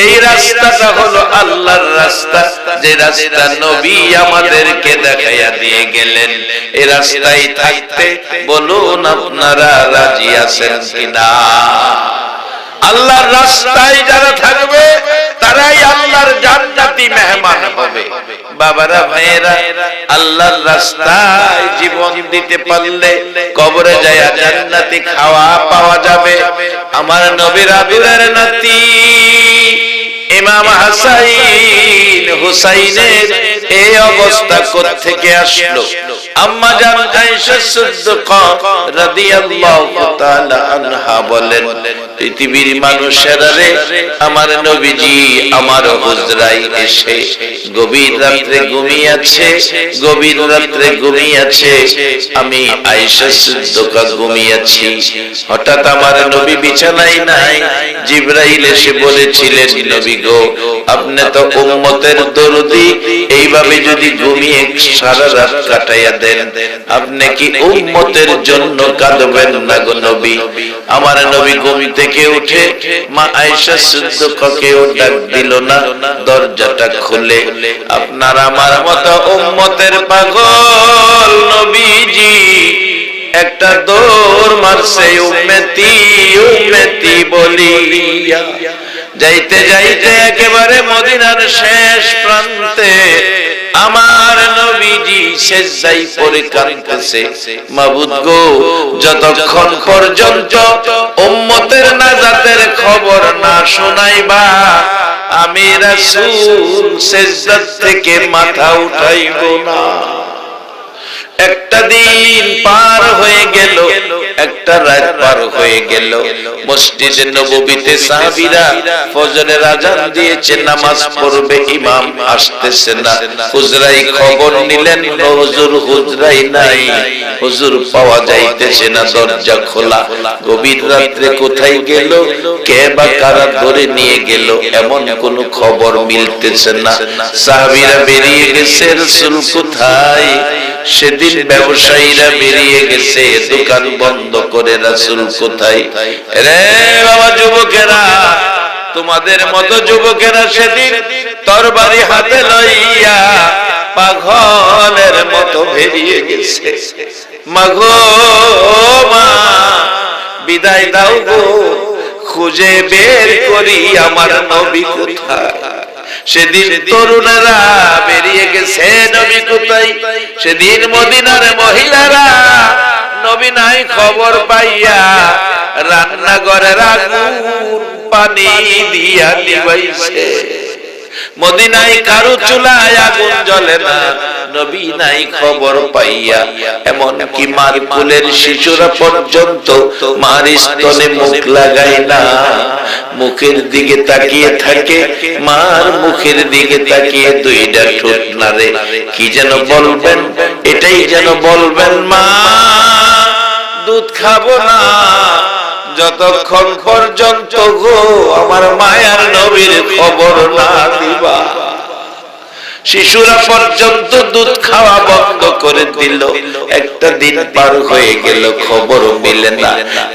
এই রাস্তাটা হলো আল্লাহর রাস্তা, যে রাস্তা নবী আমাদেরকে দেখাইয়া দিয়ে গেলেন। এই রাস্তায় থাকতে বলুন আপনারা রাজি আছেন কিনা? আল্লাহর রাস্তায় যারা থাকবে তারাই আল্লাহর জান্নাতি মেহমান হবে। বাবারা ভাইয়েরা, আল্লাহর রাস্তায় জীবন দিতে পারলে কবরে যায় জান্নাতি খাওয়া পাওয়া যাবে। আমার নবীর আদরের নাতি ইমাম হাসাইন হুসাইনের এই অবস্থা কোত্থেকে আসলো? আম্মা জান আয়েশা সিদ্দিকা রাদিয়াল্লাহু তাআলা আনহা বলেন, পৃথিবীর মানুষেরা রে, আমার নবীজি আমার হুজরায় এসে গভীর রাতে ঘুমিয়েছে, গভীর রাতে ঘুমিয়েছে। আমি আয়েশা সিদ্দিকা ঘুমিয়েছি। হঠাৎ আমার নবী বিছানায় নাই। জিবরাইল এসে বলেছিলেন, নবী গো, আপনি তো উম্মতের দরদি, এইভাবে যদি ঘুমিয়ে সারা রাত কাটাইয়া দেন, আপনি কি উম্মতের জন্য কাঁদবেন না গো নবী? আমার নবী ঘুম থেকে উঠে মা আয়েশা সিদ্দিকাকেও ডাক দিল না, দরজাটা খুলে আপনার আমার মতো উম্মতের পাগল নবীজি একটা দৌড় মারছে, উম্মতি উম্মতি বলিয়া। যাইতে যাইতে একেবারে মদিনার শেষ প্রান্তে আমার নবীজি সেজদায় পড়ে কাঁদতেছে, মাবুদ গো, যতক্ষণ পর্যন্ত উম্মতের নাজাতের খবর না শোনাইবা আমি রাসূল সেজদা থেকে মাথা উঠাইব না। একটা দিন পার হয়ে গেল, একটা রাত পার হয়ে গেল। মসজিদে নববীতে সাহাবীরা ফজরের আযান দিয়েছে, নামাজ পড়বে, ইমাম আসতেছে না। হুজরাই খবর নিলেন, হুজুর হুজরাই নাই, হুজুর পাওয়া যাইতেছে না, দরজা খোলা। গভীর রাতে কোথায় গেল, কে বা কারা ধরে নিয়ে গেল, এমন কোন খবর মিলতেছে না। সাহাবীরা বেরিয়ে গেছে, রাসূল কোথায়? সেদিন ব্যবসায়ীরা বেরিয়ে গেছে, দোকান বন্ধ করে, রাসূল কোথায়? রে বাবা যুবকেরা, তোমাদের মতো যুবকেরা সেদিন তরবারি হাতে লইয়া পাগলের মতো বেরিয়ে গেছে। মাগো মা, বিদায় দাও গো, খুঁজে বের করি আমার নবী কোথায়। সেদিন তরুণেরা বেরিয়ে গেছে, নবী কোথায়? সেদিন মদিনার মহিলারা নবী নাই খবর পাইয়া রান্নাঘরের আগুন পানি দিয়া নিবাইছে। মদিনায় কারো চুলায় আগুন জ্বলে না, নবী নাই খবর পাইয়া। এমন কি মার কোলের শিশুরা পর্যন্ত মার স্তনে মুখ লাগায় না, মুখের দিকে তাকিয়ে থাকে, মার মুখের দিকে তাকিয়ে দুইটা ঠোঁট নাড়ে। কি যেন বলবেন, এটাই যেন বলবেন, মা দুধ খাবো না যতক্ষণ পর্যন্ত গো আমার মায়ার নবীর খবর না দিবা। শিশুরা পর্যন্ত দুধ খাওয়া বন্ধ করে দিল। একটা দিন পার হয়ে গেল, খবর মিলে না।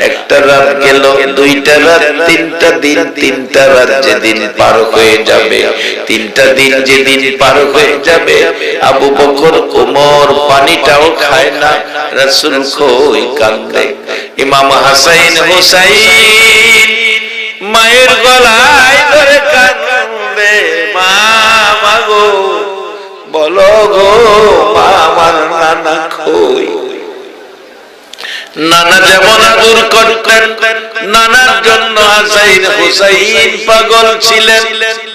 একটা রাত গেল, দুইটা রাত, তিনটা দিন, তিনটা রাত যেদিন পার হয়ে যাবে, তিনটা দিন যেদিন পার হয়ে যাবে, আবু বকর ওমর পানিটাও খায় না, রাসূল কই কান্দে। ইমাম হাসাইন হুসাইন মায়ের গলায় ধরে কান্দে, মা মাগো বলো গো, মা আমার নানা কই? নানা যেমন আদর করতেন, নানার জন্য হাসাইন হুসাইন পাগল ছিলেন।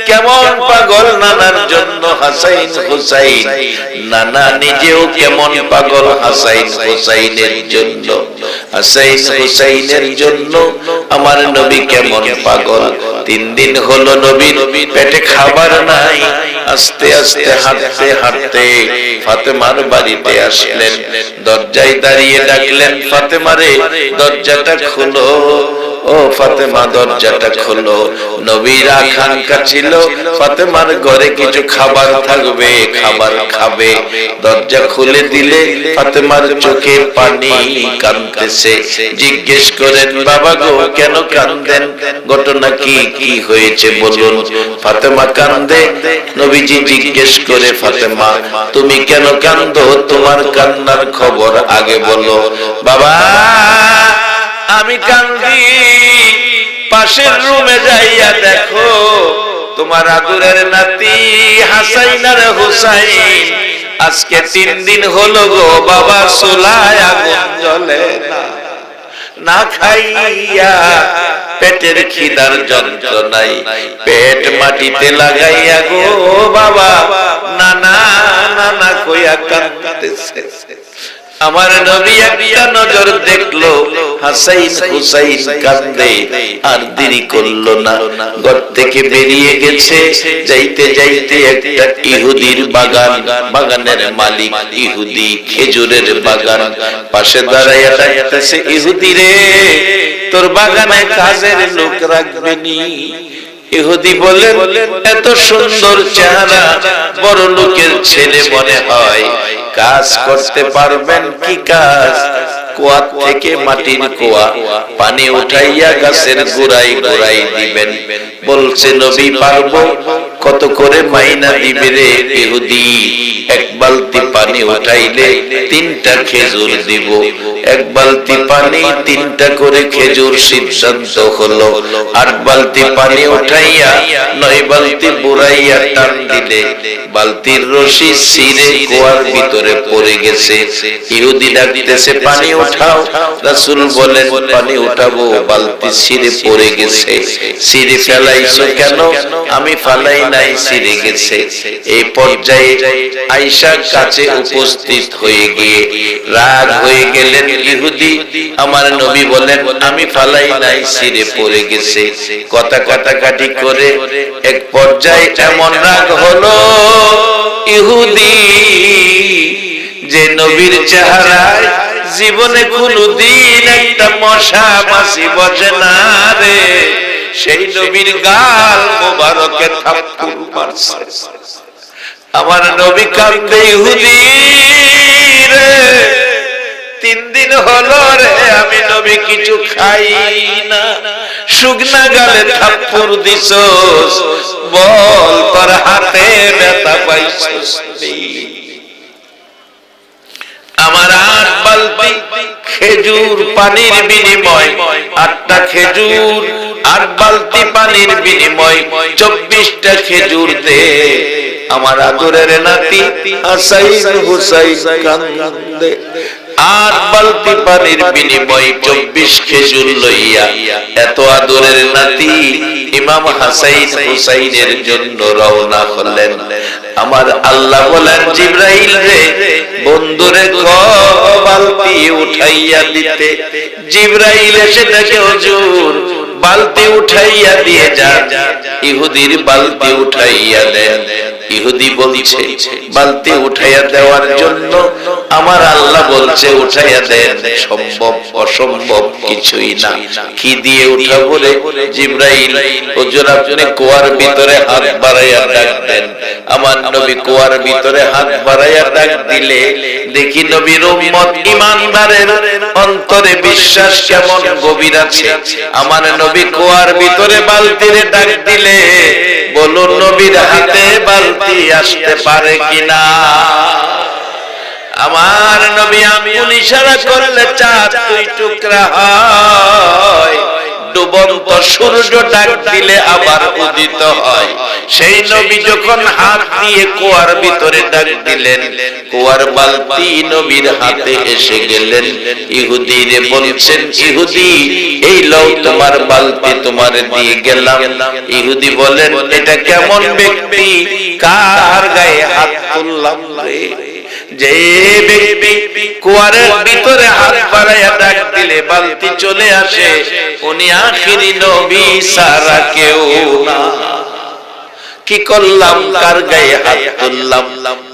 কেমন পাগল নানার জন্য হাসাইন হুসাইন, নানা নিজেও কেমন পাগল হাসাইন হুসাইনের জন্য। হাসাইন হুসাইনের জন্য আমার নবী কেমন পাগল। 3 দিন হলো নবীর পেটে খাবার নাই। আস্তে আস্তে হাঁটতে হাঁটতে ফাতেমার বাড়িতে আসলেন। দরজায় দাঁড়িয়ে ডাকলেন, ফাতেমারে দরজাটা খুলো। ও ফাতেমা দরজাটা খোলো। নবীর আকাঙ্ক্ষা ছিল ফাতেমার ঘরে কিছু খাবার থাকবে, খাবার খাবে। দরজা খুলে দিলে ফাতেমার চোখে পানি, কাঁদতেছে। জিজ্ঞেস করেন, বাবা গো কেন কাঁদেন, ঘটনা কি, কি হয়েছে বলুন। ফাতেমা কাঁদে। নবীজি জিজ্ঞেস করে, ফাতেমা তুমি কেন কাঁদো, তোমার কান্নার খবর আগে বলো। বাবা আমি কান্দি, পাশের রুমে যাইয়া দেখো তোমার আদরের নাতি হাসাইন আর হুসাইন আজকে 3 দিন হলো গো বাবা চুলায় আগুন জ্বলে না, না খাইয়া পেটের খিদার যন্ত্রণাই পেট মাটিতে লাগাইয়া গো বাবা নানা নানা কইয়া কাঁদতেছে। আমার নবী একটা নজর দেখলো হাসাইন হুসাইন কাঁদে, আর দেরি করলো না, ঘর থেকে বেরিয়ে গেছে। যাইতে যাইতে একটা ইহুদির বাগান, বাগানের মালিক ইহুদি, খেজুরের বাগান, পাশে দাঁড়াইয়া ডাকতেছে, ইহুদি রে তোর বাগানে কাজের লোক রাখবেনি। ইহুদি বলে, এত সুন্দর চেহারা, বড় লোকের ছেলে মনে হয়, কাজ করতে পারবেন কি কাজ? কুয়া থেকে মাটির কুয়া পানি উঠাইয়া গাছের গোড়ায় গোড়ায় দিবেন। বলছে নবী পারবো। কত করে মাইনা দিবে রে ইহুদি? 1 বালতি পানি উঠাইলে 3টা খেজুর দিব। 1 বালতি পানি 3টা করে খেজুর, সিদ্ধান্ত হলো। 8 বালতি পানি উঠাইয়া 9 বালতি বুড়াইয়া টান দিলে বালতির রশি ছিঁড়ে কুয়ার ভিতরে পড়ে গেছে। ইহুদি ডাকতেছে, পানি উঠাও। রাসূল বলেন, পানি উঠাবো, বালতি ছিঁড়ে পড়ে গেছে। ছিঁড়ে ফেলাইছো কেন? আমি ফালাই নাই, ছিঁড়ে গেছে। এই পর্যায়ে আয়েশা কাছে উপস্থিত হয়ে গিয়ে রাগ হয়ে গেলেন ইহুদি। আমার নবী বলেন, আমি ফালাই নাই, ছিঁড়ে পড়ে গেছে। কথা কাটাকাটি করে এক পর্যায়ে এমন রাগ হলো ইহুদি যে নবীর চেহারায় জীবনে কোনদিন একটা মশা মাছি বসে না রে, সেই নবীর গাল মোবারকে থাপ্পড় মারছে। আমার নবী কাঁদে, ইহুদি রে 3 দিন হলো রে আমি নবী কিছু খাই না, শুকনা গালে থাপ্পড় দিছস, বল তোর হাতে ব্যথা পাইছস? আমার 8 বালতি খেজুর পানির বিনিময়, 8টা খেজুর 8 বালতি পানির বিনিময় 24টা খেজুর দে। আমার আদরের নাতি হাসাইন হুসাইন কান্দে। 8 বালতি পানির বিনিময় 24 খেজুর লইয়া এত আদরের নাতি ইমাম হাসাইন হুসাইনের জন্য রওনা হলেন। আমার আল্লাহ বলেন, জিবরাইল রে বন্ধুরে বালতি উঠাইয়া দিতে। জিবরাইল এসে দেখে, হুজুর বালতি উঠাইয়া দিয়ে যান। ইহুদির বালতি উঠাইয়া দেন। ইহুদি বলছে, বালতি উঠাইয়া দেওয়ার জন্য আমার আল্লাহ বলছে উঠাইয়া দেন, সম্ভব অসম্ভব কিছুই না। কি দিয়ে উঠাবো রে জিবরাইল? হুজুর আপনি কুয়ার ভিতরে হাত বাড়াইয়া ডাক দেন। আমার নবী কুয়ার ভিতরে হাত বাড়াইয়া ডাক দিলে দেখি নবীর উম্মত ইমানদারের অন্তরে বিশ্বাস কেমন গভীর আছে। আমার নবী কুয়ার ভিতরে বালতিরে ডাক দিলে বলুন নবীর হাতে বালতি আসতে পারে কিনা? আমার নবী আঙ্গুল ইশারা করলে চাঁদ 2 টুকরা হয়, ডুবন্ত সূর্য ডাক দিলে আবার উদিত হয়। সেই নবী যখন হাত দিয়ে কুয়ার ভিতরে ডাক দিলেন, কুয়ার বালতি নবীর হাতে এসে গেলেন। ইহুদি রে বলছেন, ইহুদি এই লও তোমার বালতি, তোমারে দিয়ে গেলাম। ইহুদি বলেন, এটা কেমন ব্যক্তি, কার গায়ে হাত তুললাম রে? যে ব্যক্তি কুয়ারের ভিতরে হাত বাড়াইয়া ডাক দিলে বালতি চলে আসে, উনি আখিরি নবী ছাড়া কেউ না। কি করলাম, কার গায়ে হাত তুললাম?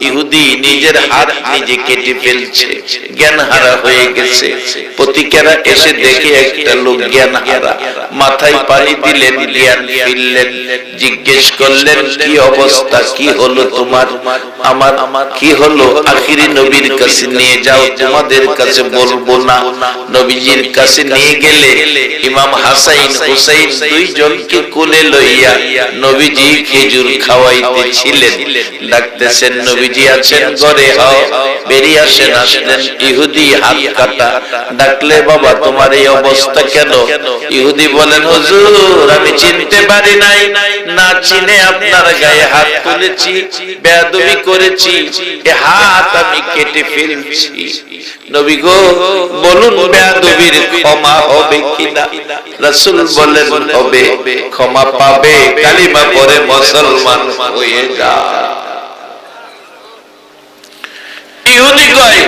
ইহুদি নিজের হাত নিজে কেটে ফেলছে, জ্ঞান হারা হয়ে গেছে। প্রতিকেরা এসে দেখে একটা লোক জ্ঞান হারা, মাথায় পানি দিলেন, জ্ঞান ফিরলেন। জিজ্ঞেস করলেন, কি অবস্থা, কি হলো তোমার? আমার কি হলো? আখিরি নবীর কাছে নিয়ে যাও, তোমাদের কাছে বলবো না। নবীজির কাছে নিয়ে গেলে ইমাম হাসাইন হুসাইন দুইজনকে কোলে লইয়া নবীজি খেজুর খাওয়াইতেছিলেন। ডাকতেছেন, নবীজি আছেন ঘরে, হও বেরিয়ে আসেন। আসলেন ইহুদি হাত কাটা। ডাকলে, বাবা তোমার এই অবস্থা কেন? ইহুদি বলেন, হুজুর আমি চিনতে পারি নাই, না চিনে আপনার গায়ে হাত তুলেছি, বেয়াদবি করেছি, এ হাত আমি কেটে ফেলছি। নবী গো বলুন, বেয়াদবির ক্ষমা হবে কিনা? রাসূল বলেন, হবে, ক্ষমা পাবে, কালিমা পড়ে মুসলমান হয়ে যা। ইহুদি কয়,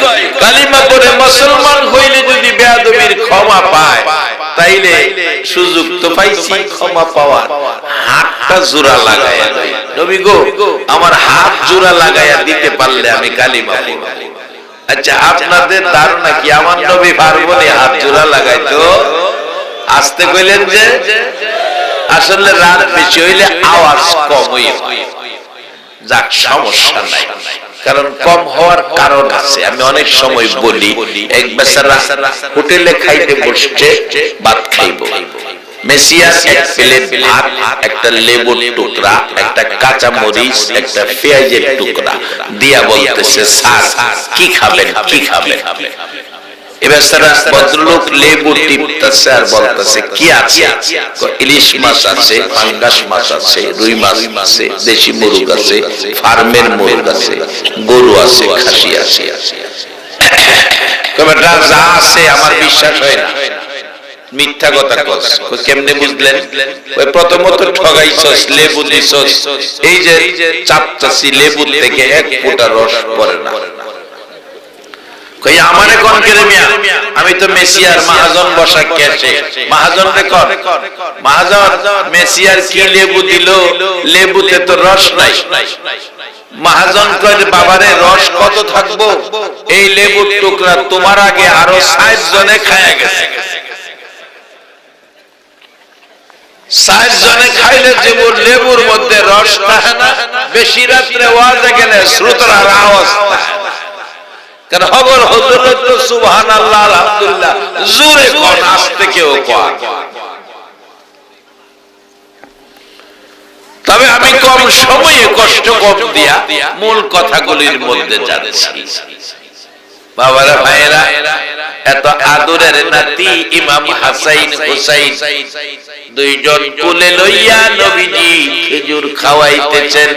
কালিমা পড়ে মুসলমান হইলে যদি বেয়াদবির ক্ষমা পায়, তাইলে সুযোগ তো পাইছি ক্ষমা পাওয়ার, হাতটা জোড়া লাগায়া দেয়। নবী গো আমার হাত জোড়া লাগায়া দিতে পারলে আমি কালিমা পড়ব। আচ্ছা, আপনাদের ধারণা কি আমার নবী পারবো না হাত জোড়া লাগাইতো? আসতে কইলেন যে, আসলে রাত বেশি হইলে আওয়াজ কম হইবে। যাক, সমস্যা নাই, কারণ কম হওয়ার কারণ আছে। আমি অনেক সময় বলি, এক বেচারা হোটেলে খাইতে বসছে, ভাত খাইব, মেসিয়াস এক প্লেট ভাত, একটা লেবুর টুকরা, একটা কাঁচা মরিচ, একটা পেঁয়াজের টুকরা দিয়া বলতেছে, স্যার কি খাবেন, কি খাবেন? এবার সারা ভদ্রলোক লেবু টিপতেছে আর বলতেছে, কি আছে? ইলিশ মাছ আছে, পাঙ্গাস মাছ আছে, রুই মাছ আছে, দেশি মুরগ আছে, ফার্মের মুরগ আছে, গরু আছে, খাসি আছে। যা আছে আমার বিশ্বাস হয় না, মিথ্যা কথা কস। কেমনে বুঝলেন? ওই প্রথমত ঠগাইছস, লেবু দিছস, এই যে চাপতাছি লেবু থেকে এক ফোঁটা রস পড়ে না। আমারে কোন করে মিয়া, আমি তো মেসিয়ার মাহাজন বসা কেছে, মাহাজন রে কর, মাহাজন মেসিয়ার কি লেবু দিল, লেবুতে তো রস নাই। মাহাজন কয়, বাবারে রস কত থাকবো, এই লেবুর টুকরা তোমার আগে আরো ৬০ জনে খায়া গেছে। ৬০ জনে খাইলে যেমন লেবুর মধ্যে রস থাকে না, বেশি রাত্রে ওয়াজে গেলে শ্রোতারা আওয়াজ পায়। কারণ খবর হযরত তো সুবহানাল্লাহ আলহামদুলিল্লাহ জোরে কোন, আস্তে কেউ কয়। তবে আমি কম সময়ে কষ্ট কম দিয়া মূল কথাগুলির মধ্যে যাচ্ছি। বাবারা ভাইয়েরা, এত আদরের নাতি ইমাম হাসাইন হুসাইন দুইজন কোলে লইয়া নবীজি খেজুর খাওয়াইতেছেন।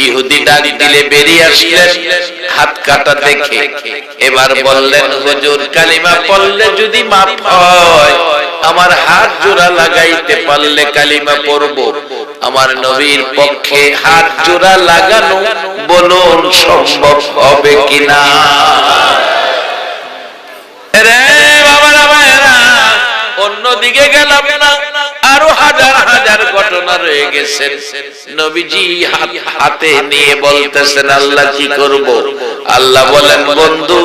ইহুদি ডাক দিলে বেরিয়ে আসলেন হাত কাটা দেখে। এবার বললেন, হুজুর কালিমা পড়লে যদি মাফ হয়, আমার হাত জোড়া লাগাইতে পারলে কালিমা পড়ব। আমার নবীর পক্ষে হাত জোড়া লাগানো বলুন সম্ভব হবে কিনা? রে বাবারা ভাইরা, অন্যদিকে গেলাম না, আরো হাজার হাজার ঘটনা রয়ে গেছে। নবীজি হাতে নিয়ে বলতেছেন, আল্লাহ কি করব? আল্লাহ বলেন, বন্ধু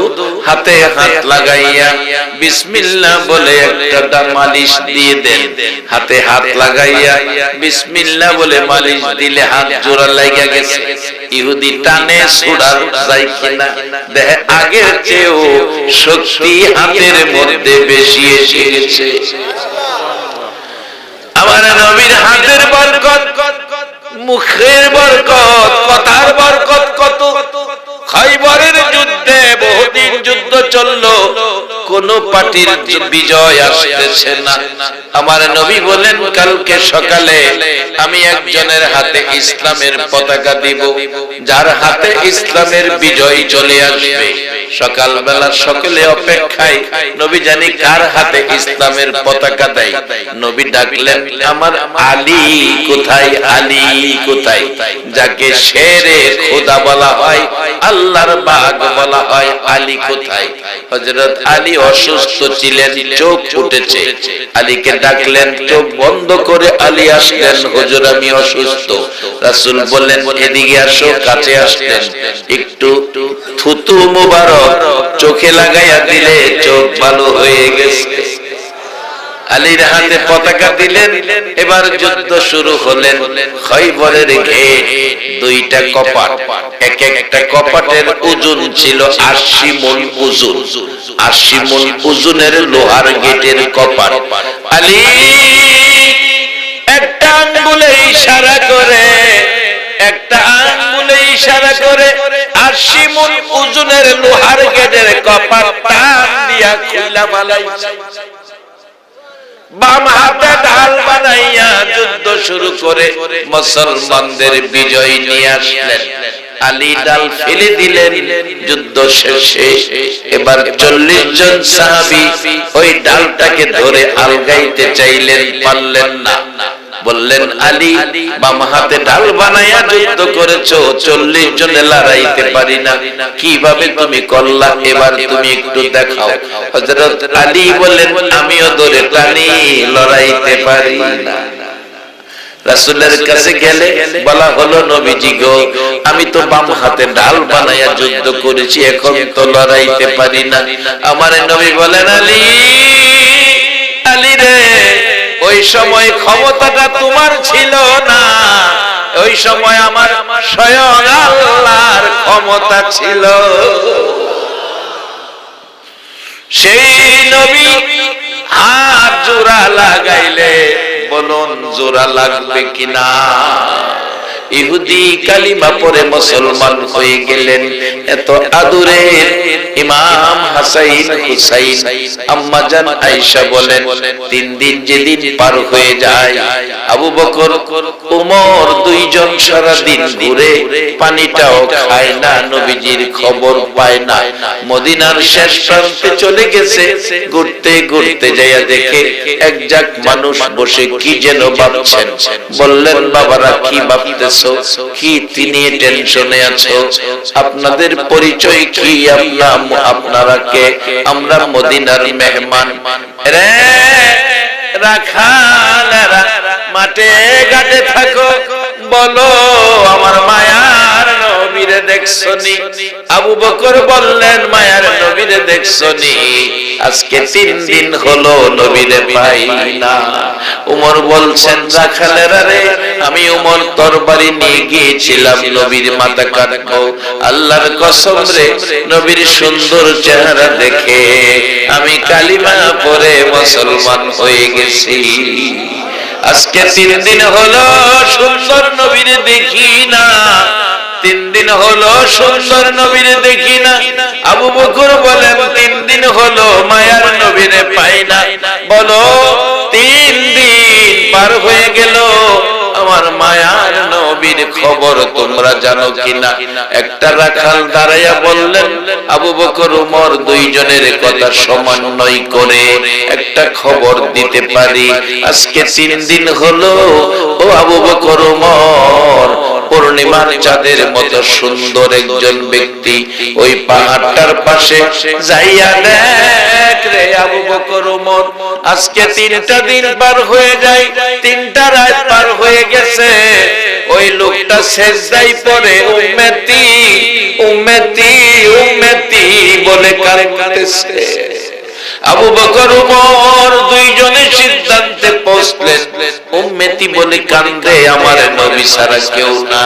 হাতে হাত লাগাইয়া বিসমিল্লাহ বলে একটা মালিশ দিয়ে দেন। হাতে হাত লাগাইয়া বিসমিল্লাহ বলে মালিশ দিলে হাত জোড়া লাগা গেছে। ইহুদি টানে ছুড়া যায় কিনা দেখে, আগের চেয়েও শক্তি হাতের মধ্যে বেশি এসে গেছে। আমার নবীর হাতের বরকত, মুখের বরকত, কথার বরকত কত। খাইবরের যুদ্ধে বহুদিন যুদ্ধ চললো, কোন পার্টির বিজয় আসতেছে না। আমার নবী বলেন, কালকে সকালে আমি একজনের হাতে ইসলামের পতাকা দিব, যার হাতে ইসলামের বিজয় চলে আসবে। সকালবেলা সকলে অপেক্ষায়, নবী জানি কার হাতে ইসলামের পতাকা দেয়। নবী ডাকলেন, আমার আলী কোথায়, আলী কোথায়? যাকে শেরে খোদা বলা হয়, আল্লাহর বাগ বলা হয়। আলী কোথায়? হযরত আলী অসুস্থ ছিলেন, চোখ উঠেছে। আলীকে ডাকলেন, চোখ বন্ধ করে আলী আসলেন, হুজুর আমি অসুস্থ। রাসূল বললেন এদিকে আসো, কাছে আসলেন, একটু থুতু মুবারক চোখে লাগাইয়া দিলে চোখ ভালো হয়ে গেছে। আলীর হাতে পতাকা দিলেন, এবার যুদ্ধ শুরু হলেন। খয়বরের ঘেট, দুইটা কপাট, এক একটা কপাটের ওজন ছিল ৮০ মণ ওজন। ৮০ মণ ওজনের লোহার গেটের কপাট। আলী একটা আঙ্গুলে ইশারা করে, একটা আঙ্গুলে ইশারা করে ৮০ মণ ওজনের লোহার গেটের কপাট টান দিয়া খুইলা ফেলাইছে। বাম হাতে ঢাল বানাইয়া যুদ্ধ শুরু করে মুসলমানদের বিজয় নিয়ে আসলেন। আলী ডাল ফেলে দিলেন, যুদ্ধ শেষে এবার ৪০ জন সাহাবী ওই ডালটাকে ধরে আলগাইতে চাইলেন, পারলেন না। বললেন আলী, বাম হাতে ঢাল বানাইয়া যুদ্ধ করেছো, ৪০ জনে লড়াইতে পারি না, কিভাবে তুমি করলা? এবার তুমি একটু দেখাও। হযরত আলী বলেন আমিও ধরে টানি, লড়াইতে পারি না। রাসূলের কাছে গেলে বলা হলো নবীজি গো, আমি তো বাম হাতে ঢাল বানাইয়া যুদ্ধ করেছি, এখন তো লড়াইতে পারি না। আমার নবী বলেন আলী, আলী রে, ওই সময় ক্ষমতাটা তোমার ছিল না, ওই সময় আমার স্বয়ং আল্লাহর ক্ষমতা ছিল। সেই নবী হাত জোড়া লাগাইলে বলুন জোড়া লাগবে কিনা? ইহুদি কালিমা পড়ে মুসলমান হয়ে গেলেন। এত আদরের ইমাম হাসাইন হুসাইন, আম্মা জান আয়েশা বলেন ৩ দিন যেদিন পার হয়ে যায়, আবু বকর ওমর দুইজন সারা দিন ঘুরে পানিটাও খায় না, নবীজির খবর পায় না। মদিনার শেষ প্রান্তে চলে গেছে, ঘুরতে ঘুরতে যাইয়া দেখে এক জাক মানুষ বসে কি যেন ভাবছেন। বললেন বাবারা কি ভাবতেছ, কি তিনি টেনশনে আছো? আপনাদের পরিচয় কি? আপনারা কে? আমরা মদিনার মেহমান। রে রাখালেরা মাঠে ঘাটে থাকো, বলো আমার মায়ার নবীরে দেখছনি? আবু বকর বললেন মায়ার নবীরে দেখছনি? আজকে ৩ দিন হলো নবীরে পাই না। উমর বলছেন রাখালেরা রে, আমি উমর তরবারি নিয়ে গিয়েছিলাম নবীর মাথা কাটবো, আল্লাহর কসম রে, নবীর সুন্দর চেহারা দেখে আমি কালিমা পড়ে মুসলমান হয়ে গেছি। আজকে ৩ দিন হলো সুন্দর নবীরে দেখি না, ৩ দিন হলো সুন্দর নবীরে দেখি না। আবু বকর বলেন ৩ দিন হলো মায়ার নবীরে পাই না। বলো ৩ দিন পার হয়ে গেল, আমার মায়ার নবীর খবর তোমরা জানো কিনা? একটা রাখাল দাঁড়াইয়া বললেন আবু বকর ওমর দুইজনের কথা সমন্বয় করে একটা খবর দিতে পারি। আজকে ৩ দিন হলো ও আবু বকর ওমর, পূর্ণিমার চাঁদের মতো সুন্দর একজন ব্যক্তি ওই পাহাড়টার পাশে যাইয়া দেখ রে আবু বকর ওমর, আজকে ৩টা দিন পার হয়ে যায়, ৩টা রাত পার হয়ে গেছে, ওই লোকটা সেজদায় পড়ে উম্মতি উম্মতি উম্মতি বলে কাঁদতেছে। আবু বকর ওমর দুইজনে সিদ্ধান্তে পৌঁছলেন, উম্মতি বলে কান্দে আমার নবী ছাড়া কেউ না।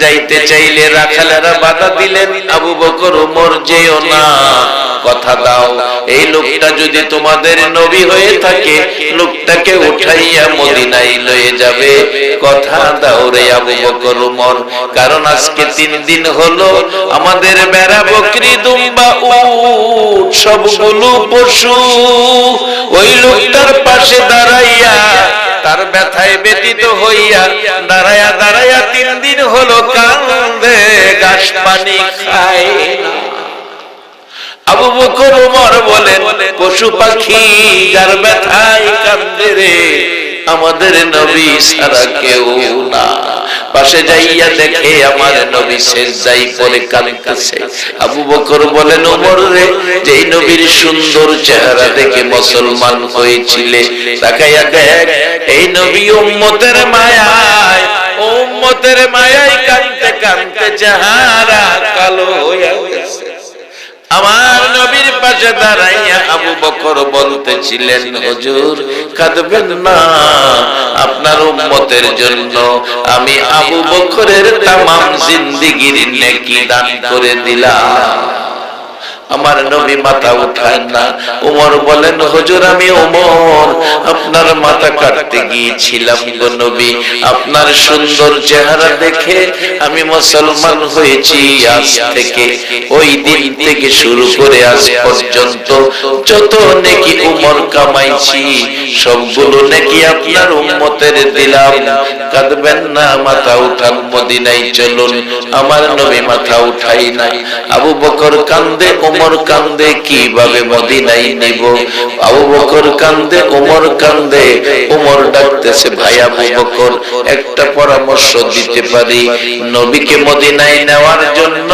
যাইতে চাইলে রাখালেরা বাধা দিলেন, আবু বকর ওমর যেও না, কথা দাও, এই লোকটা যদি তোমাদের নবী হয়ে থাকে লোকটাকে উঠাইয়া মদিনায় লয়ে যাবে, কথা দাও রে আবু বকর ওমর। কারণ আজকে ৩ দিন হলো আমাদের বেড়া বকরি দুম্বা উট সবগুলো পশু ওই লোকটার পাশে দাঁড়াইয়া তার ব্যথায় ব্যতীত হইয়া দাঁড়াইয়া দাঁড়াইয়া ৩ দিন হলো কান্দে, ঘাস পানি খায় না। আবু বকর ওমর বলেন পশু পাখি যার ব্যথায় কান্দে রে, আমাদের নবী ছাড়া কেউ না। পাশে যাইয়া দেখে আমার নবী সিজদায় পড়ে কাঁদতেছে। আবু বকর বলেন, ওমর রে, যেই নবীর সুন্দর চেহারা দেখে মুসলমান হয়েছিলে, তাকাইয়া দেখ এই নবী উম্মতের মায়ায়, উম্মতের মায়ায় কাঁদতে কাঁদতে চেহারা কালো হয়ে গেছে। আমার নবীর পাশে দাঁড়াইয়া আবু বকর বলতেছিলেন, হুজুর কাঁদবেন না, আপনার উম্মতের জন্য আমি আবু বকরের তামাম জিন্দেগীর নেকি দান করে দিলাম। আমার নবী মাথা উঠায় না। ওমর বলেন, হুজুর আমি ওমর, আপনার মাথা কাটতে গিয়েছিলাম গো নবী, আপনার সুন্দর চেহারা দেখে আমি মুসলমান হয়েছি। আজ থেকে, ওই দিন থেকে শুরু করে আজ পর্যন্ত যত নেকি ওমর কামাইছি সবগুলো নেকি আপনার উম্মতের দিলাম। কাঁদবেন না, মাথা উঠান, মদিনায় চলুন। আমার নবী মাথা উঠাই নাই। আবু বকর কান্দে, ওমর কান্দে, কিভাবে মদিনায় নিব? আবু বকর কান্দে, ওমর কান্দে। ওমর ডাকতেছে, ভাই আবু বকর, একটা পরামর্শ দিতে পারি। নবীকে মদিনায় নেওয়ার জন্য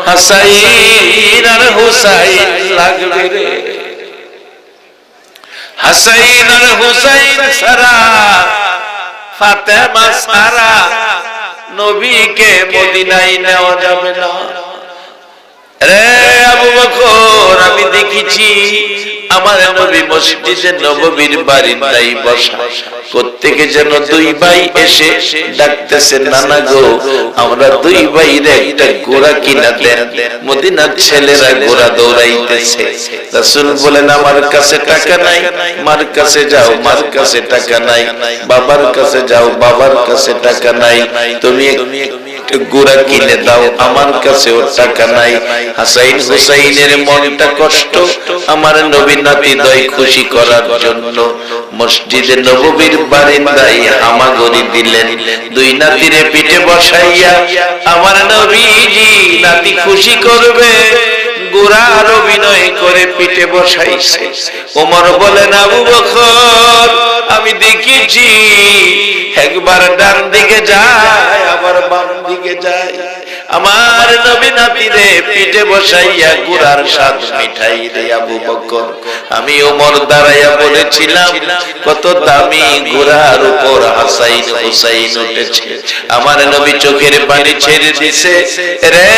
হাসাইন আর হুসাইন লাগবে রে। হাসাইন আর হুসাইন ছাড়া, ফাতেমা ছাড়া নবীকে মদিনায় নেওয়া যাবে না রে আবু বকর। আমি দেখেছি আমার নবী মসজিদে নববীর বারান্দায় বসা, প্রত্যেকে যেন দুই ভাই এসে ডাকতেছে, নানা গো আমরা দুই ভাইরে একটা ঘোড়া কিনা দেন। মদিনার ছেলেরা ঘোড়া দৌড়াইতেছে। রাসূল বলেন, আমার কাছে টাকা নাই। মার কাছে যাও, মার কাছে টাকা নাই। বাবার কাছে যাও, বাবার কাছে টাকা নাই। তুমি ঘোড়া কিনে দাও, আমার কাছেও টাকা নাই। হাসাইন হুসাইনের মনটা কষ্ট। আমার নবী নাতিদ্বয় খুশি করার জন্য মসজিদে নববীর বারান্দায় হামাগুড়ি দিলেন। দুই নাতিরে পিঠে বসাইয়া আমার নবীজি নাতি খুশি করবে ঘোড়ার অভিনয় করে পিঠে বসাইছে। ওমর বলেন, আবু বকর আমি দেখেছি একবার ডান দিকে যায়, আবার বাম দিকে যায়। আমার নবী নাতিরে পিঠে বসাইয়া ঘোড়ার স্বাদ মিঠাই রে আবু বকর। আমি ওমর দাঁড়াইয়া বলেছিলাম, কত দামি ঘোড়ার উপর হাসাইন হুসাইন উঠেছে। আমার নবী চোখের পানি ছেড়ে দিছে, রে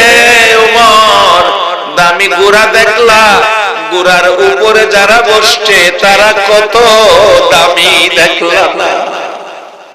ওমর দামি ঘোড়া দেখলা, ঘোড়ার উপরে যারা বসছে তারা কত